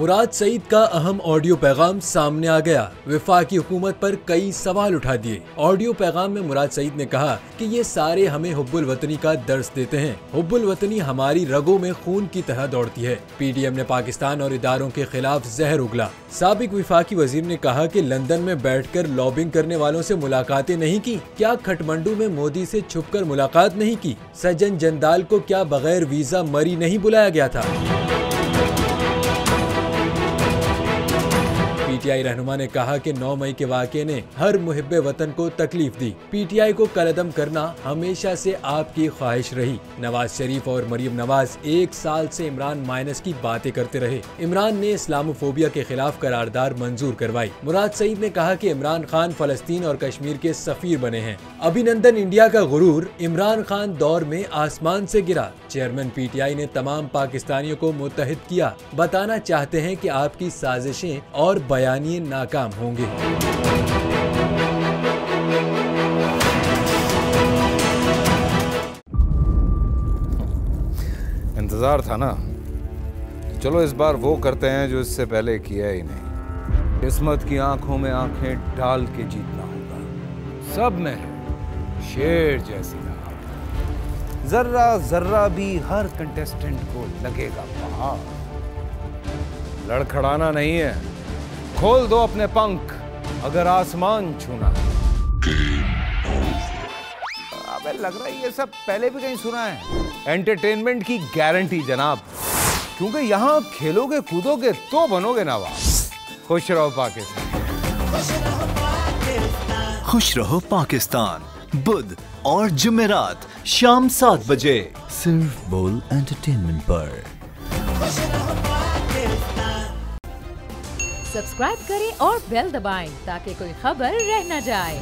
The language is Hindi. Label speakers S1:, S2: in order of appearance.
S1: मुराद सईद का अहम ऑडियो पैगाम सामने आ गया। वफाकी हुकूमत पर कई सवाल उठा दिए। ऑडियो पैगाम में मुराद सईद ने कहा कि ये सारे हमें हुब्बुल वतनी का दर्स देते हैं। हुब्बुल वतनी हमारी रगों में खून की तरह दौड़ती है। पीडीएम ने पाकिस्तान और इदारों के खिलाफ जहर उगला। साबिक वफाकी वजीर ने कहा कि लंदन में बैठकर लॉबिंग करने वालों से मुलाकातें नहीं की। क्या खटमंडू में मोदी से छुपकर मुलाकात नहीं की? सज्जन जंदाल को क्या बगैर वीजा मरी नहीं बुलाया गया था? पीटीआई रहनुमा ने कहा कि 9 मई के वाक़े ने हर मुहिब्बे वतन को तकलीफ दी। पीटीआई को कलअदम करना हमेशा से आपकी ख्वाहिश रही। नवाज शरीफ और मरियम नवाज 1 साल से इमरान माइनस की बातें करते रहे। इमरान ने इस्लामोफोबिया के खिलाफ करारदार मंजूर करवाई। मुराद सईद ने कहा कि इमरान खान फलस्तीन और कश्मीर के सफीर बने हैं। अभिनंदन इंडिया का गुरूर इमरान खान दौर में आसमान से गिरा। चेयरमैन पीटीआई ने तमाम पाकिस्तानियों को मुत्तहिद किया। बताना चाहते हैं कि आपकी साजिशें और बयानिए नाकाम होंगे।
S2: इंतजार था ना, चलो इस बार वो करते हैं जो इससे पहले किया ही नहीं। किस्मत की आंखों में आंखें डाल के जीतना होगा। सब में शेर जैसी रहा, जर्रा जर्रा भी हर कंटेस्टेंट को लगेगा पहाड़। लड़खड़ाना नहीं है, खोल दो अपने पंख अगर आसमान छूना है। अबे लग रहा है ये सब पहले भी कहीं सुना है। एंटरटेनमेंट की गारंटी जनाब, क्योंकि यहाँ खेलोगे कूदोगे तो बनोगे नवाब। खुश रहो पाकिस्तान।
S3: खुश रहो पाकिस्तान, बुध और जुमेरात शाम 7 बजे सिर्फ बोल एंटरटेनमेंट पर।
S4: सब्सक्राइब करें और बेल दबाएं ताकि कोई खबर रह न जाए।